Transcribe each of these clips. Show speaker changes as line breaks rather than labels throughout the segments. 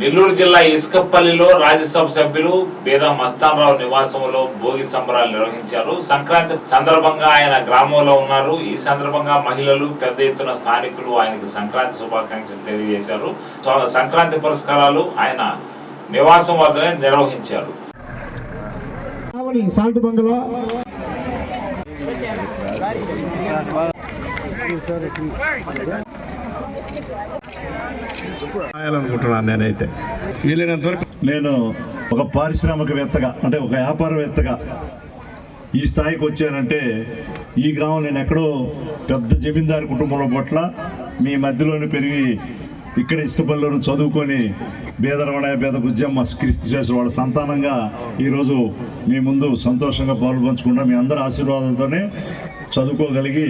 నెల్లూరు జిల్లా ఇసుకపల్లిలో రాజ్యసభ సభ్యులు బేద మస్తానరావు నివాసంలో భోగి సంబరాలు నిర్వహించారు. సంక్రాంతి సందర్భంగా ఆయన గ్రామంలో ఉన్నారు. ఈ సందర్భంగా మహిళలు పెద్ద ఎత్తున స్థానికులు ఆయనకి సంక్రాంతి శుభాకాంక్షలు తెలియజేశారు. సంక్రాంతి పురస్కారాలు ఆయన నివాసం వద్దనే నిర్వహించారు.
నేనైతే వీలైనంతవరకు నేను ఒక పారిశ్రామికవేత్తగా అంటే ఒక వ్యాపారవేత్తగా ఈ స్థాయికి వచ్చానంటే ఈ గ్రామం నేను ఎక్కడో పెద్ద జమీందారు కుటుంబంలో పట్ల మీ మధ్యలోనే పెరిగి ఇక్కడ ఇసుకపల్లిలో చదువుకొని బేదరమణ బేద బుజ్జమ్మ క్రీస్తు చేసిన వాళ్ళ సంతానంగా ఈరోజు మీ ముందు సంతోషంగా పాల్పంచుకుంటా మీ అందరి ఆశీర్వాదాలతోనే చదువుకోగలిగి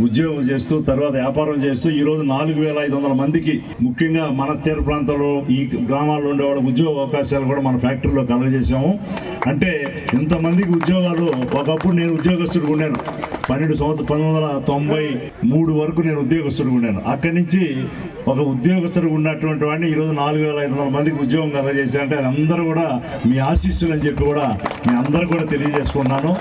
ఉద్యోగం చేస్తూ తర్వాత వ్యాపారం చేస్తూ ఈరోజు 4,500 మందికి ముఖ్యంగా మన తీర ప్రాంతంలో ఈ గ్రామాల్లో ఉండేవాళ్ళ ఉద్యోగ అవకాశాలు కూడా మన ఫ్యాక్టరీలో కలుగజేసాము. అంటే ఇంతమందికి ఉద్యోగాలు ఒకప్పుడు నేను ఉద్యోగస్తుడిగా ఉన్నాను. 1993 వరకు నేను ఉద్యోగస్తుడిగా ఉన్నాను. అక్కడి నుంచి ఒక ఉద్యోగస్తుడిగా ఉన్నటువంటి వాడిని ఈరోజు 4,500 మందికి ఉద్యోగం కలగజేశారంటే అది అందరూ కూడా మీ ఆశీస్సులు అని చెప్పి కూడా మీ అందరూ కూడా తెలియజేసుకున్నాను.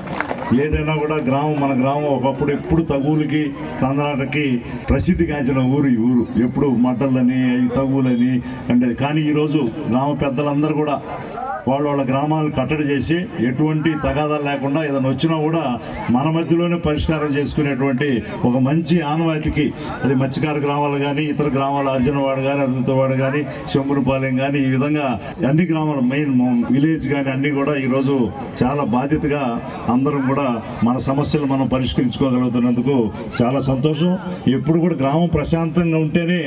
ఏదైనా కూడా మన గ్రామం ఒకప్పుడు ఎప్పుడు తగువులకి తందనాటకి ప్రసిద్ధిగాంచిన ఊరు. ఈ ఊరు ఎప్పుడు మడ్డలని తగువులని అంటే కానీ ఈరోజు గ్రామ పెద్దలందరూ కూడా వాళ్ళ గ్రామాలను కట్టడి చేసి ఎటువంటి తగాదాలు లేకుండా ఏదైనా వచ్చినా కూడా మన మధ్యలోనే పరిష్కారం చేసుకునేటువంటి ఒక మంచి ఆనవాయితీకి అది మత్స్యకార గ్రామాలు కానీ ఇతర గ్రామాలు అర్జునవాడ కానీ అరుదుతవాడ కానీ శంభునిపాలెం కానీ ఈ విధంగా అన్ని గ్రామాలు మెయిన్ విలేజ్ కానీ అన్నీ కూడా ఈరోజు చాలా బాధ్యతగా అందరం కూడా మన సమస్యలు మనం పరిష్కరించుకోగలుగుతున్నందుకు చాలా సంతోషం. ఎప్పుడు కూడా గ్రామం ప్రశాంతంగా ఉంటేనే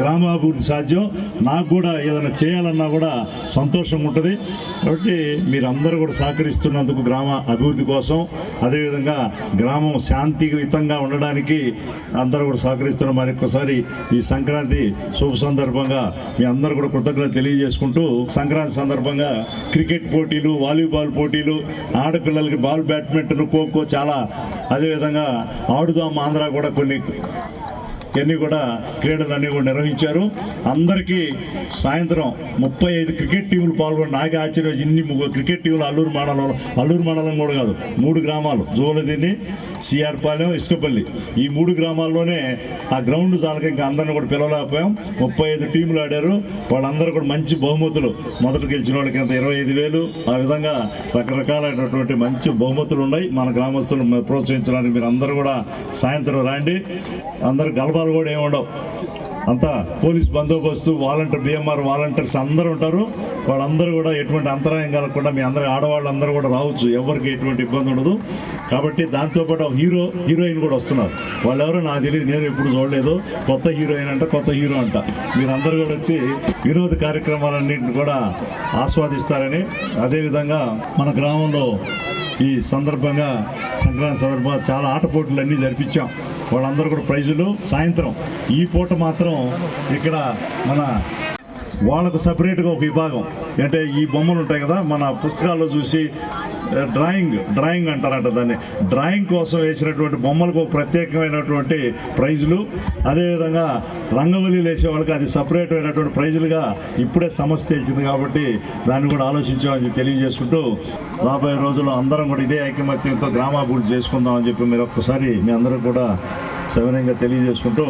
గ్రామాభివృద్ధి సాధ్యం. నాకు కూడా ఏదైనా చేయాలన్నా కూడా సంతోషం ఉంటుంది. కాబట్టి మీరందరూ కూడా సహకరిస్తున్నందుకు గ్రామ అభివృద్ధి కోసం అదేవిధంగా గ్రామం శాంతియుతంగా ఉండడానికి అందరూ కూడా సహకరిస్తున్న మరొకసారి ఈ సంక్రాంతి శుభ సందర్భంగా మీ అందరూ కూడా కృతజ్ఞతలు తెలియజేసుకుంటూ సంక్రాంతి సందర్భంగా క్రికెట్ పోటీలు, వాలీబాల్ పోటీలు, ఆడపిల్లలకి బాల్ బ్యాడ్మింటన్, ఖోఖో చాలా అదేవిధంగా ఆడుదాం ఆంధ్ర కూడా ఇవన్నీ కూడా క్రీడలన్నీ కూడా నిర్వహించారు. అందరికీ సాయంత్రం 35 క్రికెట్ టీములు పాల్గొని నాకే ఆశ్చర్యం. ఇన్ని క్రికెట్ టీములు అల్లూరు మండలం కూడా కాదు 3 గ్రామాలు జోలదిన్ని, సిఆర్పాలెం, ఇసుకపల్లి ఈ 3 గ్రామాల్లోనే ఆ గ్రౌండ్ చాలక ఇంకా అందరిని కూడా పిలవలేకపోయాం. 35 టీములు ఆడారు. వాళ్ళందరూ కూడా మంచి బహుమతులు, మొదట గెలిచిన వాళ్ళకి అంత 25,000 ఆ విధంగా రకరకాలైనటువంటి మంచి బహుమతులు ఉన్నాయి. మన గ్రామస్తులను ప్రోత్సహించడానికి మీరు అందరూ కూడా సాయంత్రం రండి. అందరూ గలబాలు కూడా ఏమి ఉండవు. అంతా పోలీస్ బందోబస్తు, BMR వాలంటీర్స్ అందరూ ఉంటారు. వాళ్ళందరూ కూడా ఎటువంటి అంతరాయం కలగకుండా మీ అందరూ ఆడవాళ్ళందరూ కూడా రావచ్చు. ఎవరికి ఎటువంటి ఇబ్బంది ఉండదు. కాబట్టి దాంతోపాటు హీరోయిన్ కూడా వస్తున్నారు. వాళ్ళెవరో నాకు తెలియదు, నేను ఎప్పుడు చూడలేదు. కొత్త హీరోయిన్ అంట, కొత్త హీరో అంట. మీరందరూ కూడా వచ్చి వినోద కార్యక్రమాలన్నింటిని కూడా ఆస్వాదిస్తారని అదేవిధంగా మన గ్రామంలో ఈ సందర్భంగా సంక్రాంతి సందర్భంగా చాలా ఆటపోటీలు అన్నీ జరిపించాం. వాళ్ళందరూ కూడా ప్రైజులు. సాయంత్రం ఈ పూట మాత్రం ఇక్కడ వాళ్ళకు సపరేట్గా ఒక విభాగం అంటే ఈ బొమ్మలు ఉంటాయి కదా మన పుస్తకాల్లో చూసి డ్రాయింగ్ అంటారంట దాన్ని. డ్రాయింగ్ కోసం వేసినటువంటి బొమ్మలకు ఒక ప్రత్యేకమైనటువంటి ప్రైజులు, అదేవిధంగా రంగవల్లిలు వేసే వాళ్ళకి అది సపరేట్ అయినటువంటి ప్రైజులుగా ఇప్పుడే సమస్య తెలిసింది. కాబట్టి దాన్ని కూడా ఆలోచించామని తెలియజేసుకుంటూ రాబోయే రోజుల్లో అందరం కూడా ఇదే ఐకమత్యంతో గ్రామాభివృద్ధి చేసుకుందామని చెప్పి మీరు ఒక్కసారి మీ అందరూ కూడా సవినయంగా తెలియజేసుకుంటూ